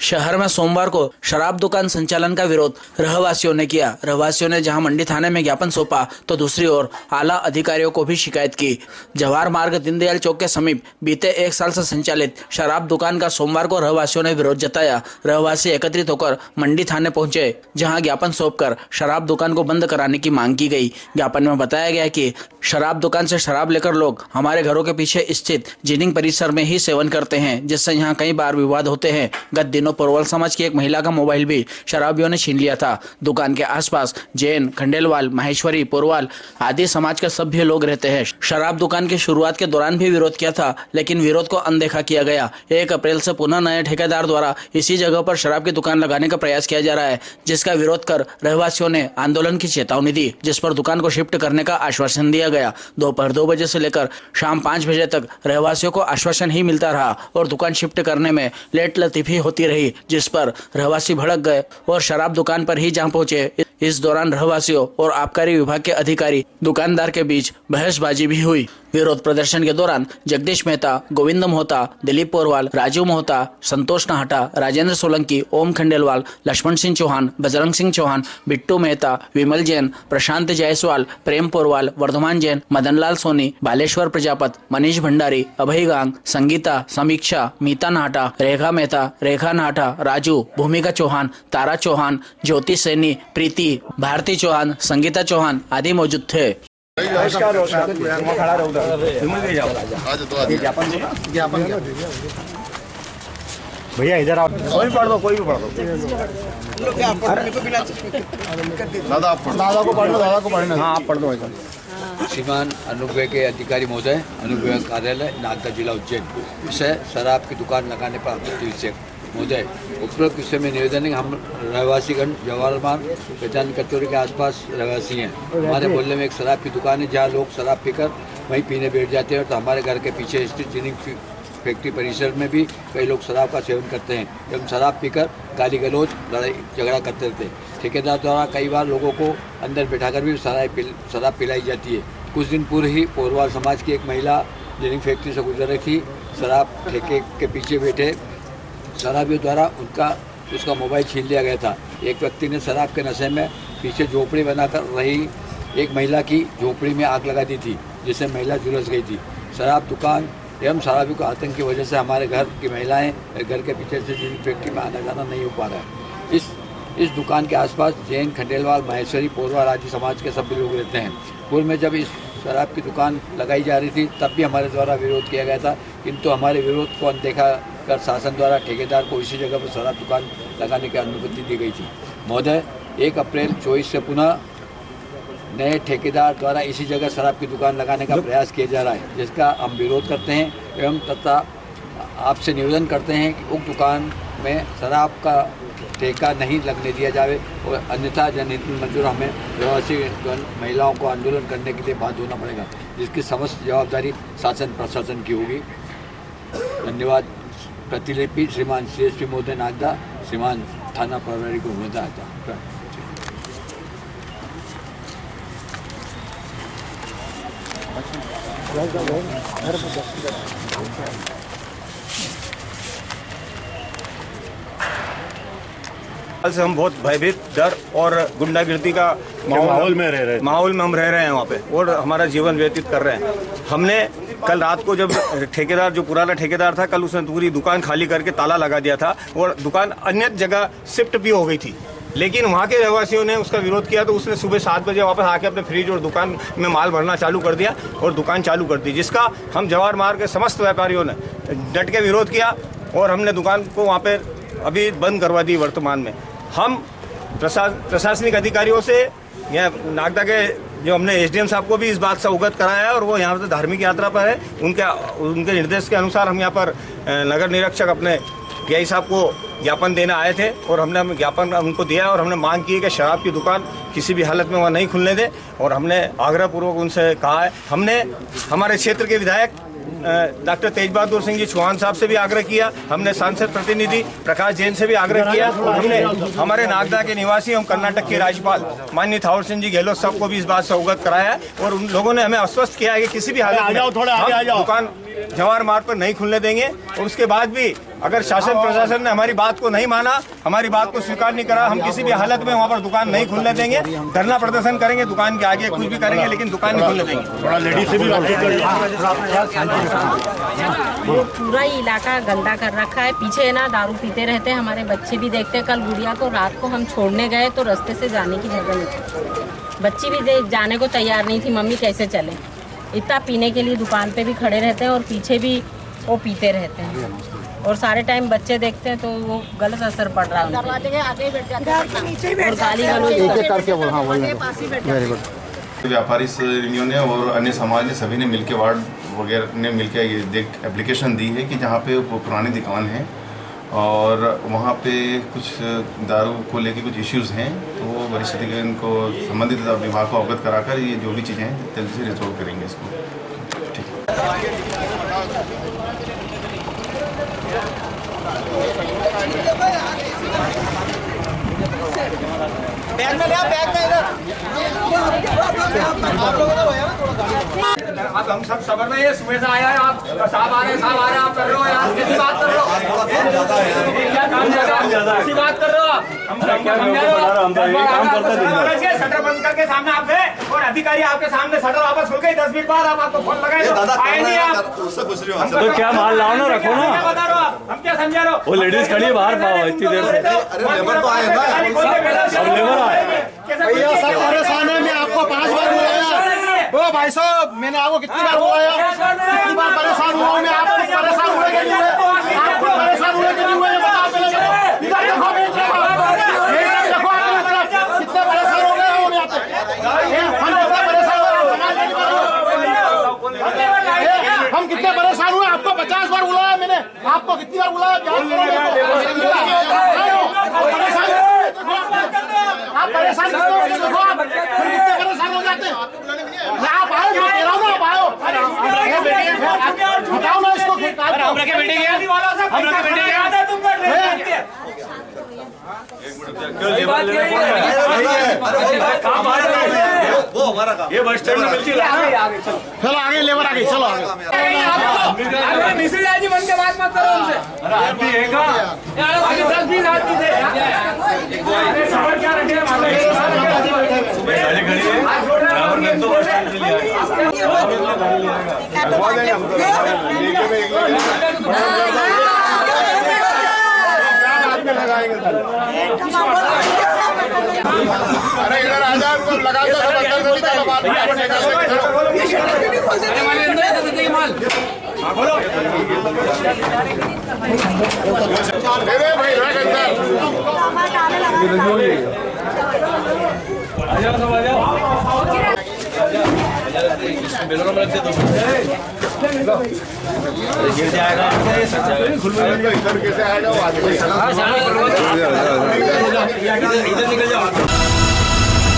शहर में सोमवार को शराब दुकान संचालन का विरोध रहवासियों ने किया। रहवासियों ने जहां मंडी थाने में ज्ञापन सौंपा तो दूसरी ओर आला अधिकारियों को भी शिकायत की। जवाहर मार्ग दीनदयाल चौक के समीप बीते 1 साल से संचालित शराब दुकान का सोमवार को रहवासियों ने विरोध जताया। रहवासी एकत्रित होकर मंडी थाने पहुंचे, जहां ज्ञापन सौंपकर शराब दुकान को बंद कराने की मांग की गई। ज्ञापन में बताया गया कि शराब दुकान से शराब लेकर लोग हमारे घरों के पीछे स्थित जिनिंग परिसर में ही सेवन करते हैं, जिससे यहाँ कई बार विवाद होते हैं। गत दिनों पोरवाल समाज की एक महिला का मोबाइल भी शराबियों ने छीन लिया था। दुकान के आसपास जैन, खंडेलवाल, माहेश्वरी, पोरवाल आदि समाज के सभ्य लोग रहते हैं। शराब दुकान की शुरुआत के दौरान भी विरोध किया था, लेकिन विरोध को अनदेखा किया गया। 1 अप्रैल से पुनः नए ठेकेदार द्वारा इसी जगह पर शराब की दुकान लगाने का प्रयास किया जा रहा है, जिसका विरोध कर रहवासियों ने आंदोलन की चेतावनी दी, जिस पर दुकान को शिफ्ट करने का आश्वासन दिया गया। दोपहर 2 बजे से लेकर शाम 5 बजे तक रहवासियों को आश्वासन ही मिलता रहा और दुकान शिफ्ट करने में लेट लतीफी होती रही, जिस पर रहवासी भड़क गए और शराब दुकान पर ही जा पहुंचे। इस दौरान रहवासियों और आबकारी विभाग के अधिकारी दुकानदार के बीच बहसबाजी भी हुई। विरोध प्रदर्शन के दौरान जगदीश मेहता, गोविंद मोहता, दिलीप पोरवाल, राजू मोहता, संतोष नाहटा, राजेंद्र सोलंकी, ओम खंडेलवाल, लक्ष्मण सिंह चौहान, बजरंग सिंह चौहान, बिट्टू मेहता, विमल जैन, प्रशांत जायसवाल, प्रेम पोरवाल, वर्धमान जैन, मदनलाल सोनी, बालेश्वर प्रजापत, मनीष भंडारी, अभय गांग, संगीता, समीक्षा, मीता नाहटा, रेखा मेहता, रेखा नाहटा, राजू, भूमिका चौहान, तारा चौहान, ज्योति सैनी, प्रीति, भारती चौहान, संगीता चौहान आदि मौजूद थे। भैया इधर आओ, कोई पढ़ दो, कोई भी पढ़ दो। दादा को पढ़ना। हाँ, आप पढ़ दो। श्रीमान अनुग्रह के अधिकारी महोदय, अनुग्रह कार्यालय, नागदा, जिला उज्जैन। विषय शराब की दुकान लगाने पर आपत्ति विषय महोदय, उपरोक्त विषय में निवेदन है। हम रहवासीगण जवाहर मार्ग पहचान कचौरी के आसपास रहवासी हैं। हमारे मोहल्ले में एक शराब की दुकान है, जहाँ लोग शराब पीकर वहीं पीने बैठ जाते हैं। तो हमारे घर के पीछे स्थित जिनिंग फैक्ट्री परिसर में भी कई लोग शराब का सेवन करते हैं एवं शराब पीकर गाली गलौज, लड़ाई झगड़ा करते रहते हैं। ठेकेदार द्वारा कई बार लोगों को अंदर बैठाकर भी शराब पिलाई जाती है। कुछ दिन पूर्व ही पोरवाल समाज की एक महिला जिनिंग फैक्ट्री से गुजर रही थी। शराब ठेके के पीछे बैठे शराबियों द्वारा उसका मोबाइल छीन लिया गया था। एक व्यक्ति ने शराब के नशे में पीछे झोपड़ी बनाकर रही एक महिला की झोपड़ी में आग लगा दी थी, जिससे महिला झुलस गई थी। शराब दुकान एवं शराबियों के आतंक की वजह से हमारे घर की महिलाएं घर के पीछे से जिनिंग फैक्ट्री में आना जाना नहीं हो पा रहा है। इस दुकान के आसपास जैन, खंडेलवाल, माहेश्वरी, पोरवाल आदि समाज के सभी लोग रहते हैं। पूर्व में जब इस शराब की दुकान लगाई जा रही थी, तब भी हमारे द्वारा विरोध किया गया था, किंतु हमारे विरोध को अनदेखा कर शासन द्वारा ठेकेदार को इसी जगह पर शराब दुकान लगाने की अनुमति दी गई थी। महोदय, 1 अप्रैल 24 से पुनः नए ठेकेदार द्वारा इसी जगह शराब की दुकान लगाने का प्रयास किया जा रहा है, जिसका हम विरोध करते हैं एवं तथा आपसे निवेदन करते हैं कि उक्त दुकान में शराब का ठेका नहीं लगने दिया जाए और अन्यथा जनहित में मंजूर हमें रहवासी महिलाओं को आंदोलन करने के लिए बाध्य होना पड़ेगा, जिसकी समस्त जवाबदारी शासन प्रशासन की होगी। धन्यवाद। प्रतिलिपि श्रीमान CSP महोदय नागदा, श्रीमान थाना प्रभारी को महोदय। से हम बहुत भयभीत, डर और गुंडागिर्दी का माहौल में हम रह रहे हैं वहाँ पे और हमारा जीवन व्यतीत कर रहे हैं। हमने कल रात को जब ठेकेदार, जो पुराना ठेकेदार था, कल उसने पूरी दुकान खाली करके ताला लगा दिया था और दुकान अन्य जगह शिफ्ट भी हो गई थी, लेकिन वहाँ के रहवासियों ने उसका विरोध किया तो उसने सुबह 7 बजे वापस आके अपने फ्रिज और दुकान में माल भरना चालू कर दिया और दुकान चालू कर दी, जिसका हम जवाहर मार्ग के समस्त व्यापारियों ने डट के विरोध किया और हमने दुकान को वहाँ पे अभी बंद करवा दी। वर्तमान में हम प्रशासनिक अधिकारियों से या नागदा के जो हमने SDM साहब को भी इस बात से अवगत कराया है और वो यहाँ पर धार्मिक यात्रा पर है। उनके निर्देश के अनुसार हम यहाँ पर नगर निरीक्षक अपने PI साहब को ज्ञापन देने आए थे और हमने ज्ञापन उनको दिया और हमने मांग की है कि शराब की दुकान किसी भी हालत में वहाँ नहीं खुलने दे और हमने आग्रहपूर्वक उनसे कहा है। हमने हमारे क्षेत्र के विधायक डॉक्टर तेज बहादुर सिंह जी चौहान साहब से भी आग्रह किया, हमने सांसद प्रतिनिधि प्रकाश जैन से भी आग्रह किया और हमने हमारे नागदा के निवासी एवं कर्नाटक के राज्यपाल माननीय थावर सिंह जी गहलोत साहब को भी इस बात से अवगत कराया है और उन लोगों ने हमें आश्वस्त किया है कि किसी भी हालत में दुकान जवाहर मार्ग पर नहीं खुलने देंगे। और उसके बाद भी अगर शासन प्रशासन ने हमारी बात को नहीं माना, हमारी बात को स्वीकार नहीं करा, हम किसी भी हालत में वहाँ पर दुकान नहीं खुलने देंगे। धरना प्रदर्शन करेंगे, दुकान के आगे कुछ भी करेंगे, लेकिन दुकान नहीं खुलने देंगे। थोड़ा लेडीज से भी वो पूरा ही इलाका गंदा कर रखा है। पीछे ना दारू पीते रहते हैं, हमारे बच्चे भी देखते हैं। कल गुड़िया को रात को हम छोड़ने गए तो रास्ते से जाने की जगह नहीं थी, बच्ची भी जाने को तैयार नहीं थी, मम्मी कैसे चले। इतना पीने के लिए दुकान पे भी खड़े रहते हैं और पीछे भी वो पीते रहते हैं और सारे टाइम बच्चे देखते हैं तो वो गलत असर पड़ रहा है उनके और गाली गलौज। व्यापारी यूनियन ने और अन्य समाज ने सभी ने मिलकर वार्ड वगैरह ने मिलकर ये एप्लीकेशन दी है कि जहाँ पे वो पुरानी दुकान है और वहाँ पे कुछ दारू को लेके कुछ इश्यूज़ हैं, तो वरिष्ठ अधिकारी को संबंधित विभाग को अवगत कराकर ये जो भी चीज़ें हैं जल्द से रिजोल्व करेंगे इसको। ठीक अब हम सब सबर में, ये सुबह से आया है, आप साहब आ रहे हैं आप कर रहे हो यार, कैसी बात कर रहे हो, क्या काम ज्यादा कैसी बात कर रहे हो आप, हम काम करते हैं। शटर बंद करके सामने आप थे और अधिकारी आपके सामने शटर वापस खुल गई, 10 मिनट बाद आप आपको फोन लगाए आए नहीं आप, उससे पूछ रही हूँ। तो क्या माल लाओ ना, रखो ना, क्या बता रहे हो आप, हम क्या समझा रहे हो। वो लेडीज खड़ी है बाहर, पाओ इतनी देर से। अरे लेबर तो आए ना, अब लेबर आए। भैया सब परेशान है, मैं आपको 5 बार बुलाया। ओ भाई साहब, मैंने आपको कितनी बार बुलाया, कितनी बार परेशान हुआ मैं, आपको परेशान हुए के लिए, आपको परेशान हुए के लिए ये बताओ पहले। इधर देखो, देखो आप कितने परेशान हो गए हो, हम कितने परेशान हुए, हम कितने परेशान हुए। आपको 50 बार बुलाया मैंने, आपको कितनी बार बुलाया, आप परेशान देखो, आप कितने परेशान हो जाते हैं। आप आओ, मैं कह रहा हूँ ना, आप आओ, बताओ ना इसको, हम रखे बैठे गए, हम रखे बैठे गए। वो हमारा काम, ये बस स्टैंड में मिलती है। चलो आगे, लेबर आगे, चलो आगे। मिश्री जी बन के बात मत करो हमसे, अरे आदमी है का, आगे 10-20 आदमी थे, सबर क्या रखे अरे इधर आ जाओ, उनको लगा दो, गिर जाएगा, इधर कैसे आएगा, इधर निकल जाओ।